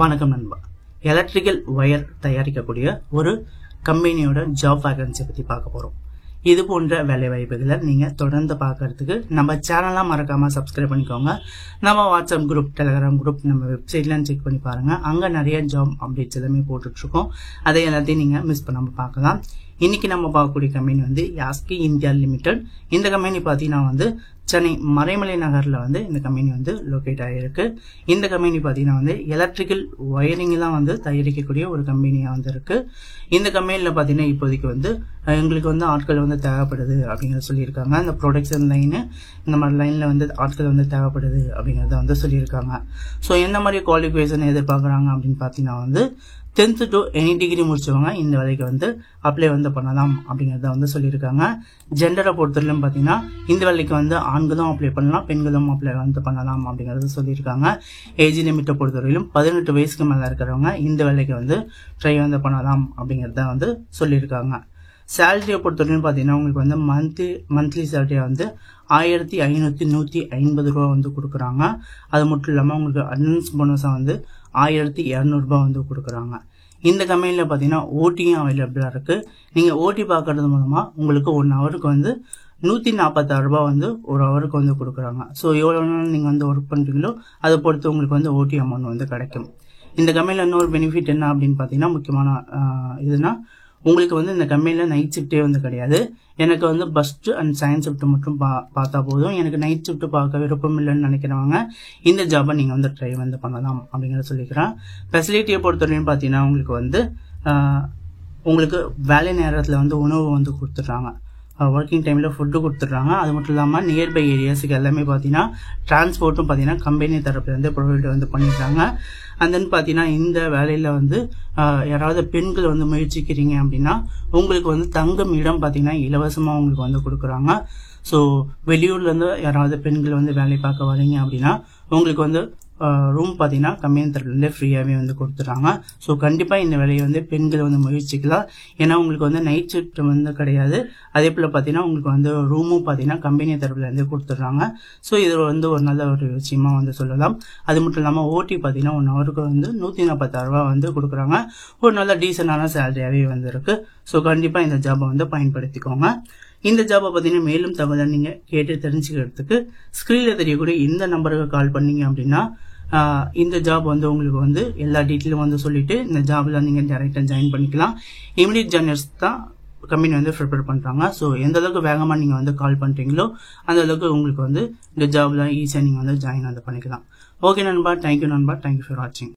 வணக்கம் நண்பா. Electrical wire தயாரிக்கக்கூடிய ஒரு கம்பெனியோட ஜாப் வேகன்சி பற்றி பார்க்க போகிறோம். இது போன்ற வேலை வாய்ப்புகளை நீங்கள் தொடர்ந்து பார்க்கறதுக்கு நம்ம சேனலாக மறக்காமல் சப்ஸ்கிரைப் பண்ணிக்கோங்க. நம்ம வாட்ஸ்அப் குரூப், டெலிகிராம் குரூப், நம்ம வெப்சைட்லாம் செக் பண்ணி பாருங்கள். அங்கே நிறைய ஜாப் அப்டேட்ஸ் எல்லாமே போட்டுட்ருக்கோம். அதை எல்லாத்தையும் நீங்கள் மிஸ் பண்ணாமல் பார்க்கலாம். இன்னைக்கு நம்ம பார்க்கக்கூடிய கம்பெனி வந்து யாஸ்கி இந்தியா லிமிடெட். இந்த கம்பெனி பார்த்தீங்கன்னா சென்னை மறைமலை நகரில் இந்த கம்பெனி லொக்கேட் ஆகிருக்கு. இந்த கம்பெனி பார்த்தீங்கன்னா எலக்ட்ரிக்கல் ஒயரிங்லாம் தயாரிக்கக்கூடிய ஒரு கம்பெனியாக இருக்கு. இந்த கம்பெனியில் பார்த்தீங்கன்னா இப்போதைக்கு எங்களுக்கு ஆட்கள் தேவைப்படுது அப்படிங்கிறத சொல்லியிருக்காங்க. இந்த ப்ரொடக்ஷன் லைனு இந்த மாதிரி லைனில் ஆட்கள் தேவைப்படுது அப்படிங்கிறத சொல்லியிருக்காங்க. ஸோ எந்த மாதிரி குவாலிஃபிகேஷன் எதிர்பார்க்குறாங்க அப்படின்னு பார்த்தீங்கன்னா 10th to any டிகிரி முடிச்சவங்க இந்த வேலைக்கு அப்ளை பண்ணலாம் அப்படிங்கிறத சொல்லியிருக்காங்க. ஜெண்டரை பொறுத்தவரையிலும் பார்த்தீங்கன்னா இந்த வேலைக்கு ஆண்களும் அப்ளை பண்ணலாம், பெண்களும் அப்ளை பண்ணலாம் அப்படிங்கிறத சொல்லியிருக்காங்க. ஏஜ் லிமிட்டை பொறுத்தவரையிலும் 18 வயசுக்கு மேலே இருக்கிறவங்க இந்த வேலைக்கு ட்ரை பண்ணலாம் அப்படிங்கிறத சொல்லியிருக்காங்க. சேலரியை பொறுத்தவரைக்கும் பார்த்தீங்கன்னா உங்களுக்கு மந்த்லி சேலரியை 1550 ரூபா கொடுக்குறாங்க. அது மட்டும் இல்லாமல் உங்களுக்கு அட்வான்ஸ் போனஸாக 1200 ரூபா கொடுக்குறாங்க. இந்த கம்பெனியில் பார்த்தீங்கன்னா ஓட்டியும் அவைலபிளாக இருக்குது. நீங்கள் ஓட்டி பார்க்கறது மூலமாக உங்களுக்கு 1 ஹவருக்கு 146 ரூபா ஒரு ஹவருக்கு கொடுக்குறாங்க. ஸோ எவ்வளோ நாள் நீங்கள் ஒர்க் பண்ணுறீங்களோ அதை பொறுத்து உங்களுக்கு ஓட்டி அமௌண்ட் கிடைக்கும். இந்த கம்பெனியில் இன்னொரு பெனிஃபிட் என்ன அப்படின்னு பார்த்தீங்கன்னா முக்கியமான இதுனா உங்களுக்கு இந்த கம்பெனியில் நைட் ஷிஃப்டே கிடையாது. எனக்கு ஃபர்ஸ்ட் அண்ட் செகண்ட் ஷிஃப்ட் மட்டும் பார்த்தா போதும். எனக்கு நைட் ஷிஃப்ட் பார்க்க விருப்பம் இல்லைன்னு நினைக்கிறவங்க இந்த ஜாபை நீங்கள் ட்ரை பண்ணலாம் அப்படிங்கிறத சொல்லிக்கிறேன். ஃபெசிலிட்டியை பொறுத்தவரையும் பார்த்தீங்கன்னா உங்களுக்கு வேலை நேரத்தில் உணவு கொடுத்துட்றாங்க. ஒர்க்கிங் டைமில் ஃபுட்டு கொடுத்துட்றாங்க. அது மட்டும் இல்லாமல் நியர்பை ஏரியாஸுக்கு எல்லாமே பார்த்தீங்கன்னா டிரான்ஸ்போர்ட்டும் பார்த்தீங்கன்னா கம்பெனி தரப்புலேருந்து ப்ரொவைட் பண்ணிடுறாங்க. அண்ட் தென் பார்த்தீங்கன்னா இந்த வேலையில் யாராவது பெண்கள் முயற்சிக்கிறீங்க அப்படின்னா உங்களுக்கு தங்கும் இடம் பார்த்தீங்கன்னா இலவசமாக உங்களுக்கு கொடுக்குறாங்க. ஸோ வெளியூர்லேருந்து யாராவது பெண்கள் வேலை பார்க்க வரீங்க அப்படின்னா உங்களுக்கு ரூம் பார்த்தீங்கன்னா கம்பெனி தரப்புலேருந்தே ஃப்ரீயாகவே கொடுத்துட்றாங்க. ஸோ கண்டிப்பாக இந்த வேலையை பெண்கள் முயற்சிக்கலாம். ஏன்னா உங்களுக்கு நைட் ஷிஃப்ட் கிடையாது. அதே போல் பார்த்தீங்கன்னா உங்களுக்கு ரூமும் பார்த்தீங்கன்னா கம்பெனி தரப்புலேருந்தே கொடுத்துட்றாங்க. ஸோ இது ஒரு நல்ல ஒரு விஷயமா சொல்லலாம். அது மட்டும் இல்லாமல் ஓட்டி பார்த்தீங்கன்னா 1 ஹவருக்கு 146 ரூபா கொடுக்குறாங்க. ஒரு நல்ல டீசெண்டான சேலரியாகவே இருக்கு. ஸோ கண்டிப்பாக இந்த ஜாபை பயன்படுத்திக்கோங்க. இந்த ஜாபை பார்த்தீங்கன்னா மேலும் தகவலை நீங்கள் கேட்டு தெரிஞ்சுக்கிறதுக்கு ஸ்க்ரீனில் தெரியக்கூடிய இந்த நம்பருக்கு கால் பண்ணீங்க அப்படின்னா இந்த ஜாப் உங்களுக்கு எல்லா டீட்டெயிலும் சொல்லிட்டு இந்த ஜாபில் நீங்கள் டேரெக்டாக ஜாயின் பண்ணிக்கலாம். இமிடியட் ஜாயினர்ஸ் தான் கம்பெனி ப்ரிப்பேர் பண்ணுறாங்க. ஸோ எந்த அளவுக்கு வேகமாக நீங்கள் கால் பண்ணுறீங்களோ அந்த அளவுக்கு உங்களுக்கு இந்த ஜாபில் ஈஸியாக நீங்கள் ஜாயின் பண்ணிக்கலாம். ஓகே நண்பா, தேங்க்யூ நண்பா, தேங்க்யூ ஃபார் வாட்சிங்.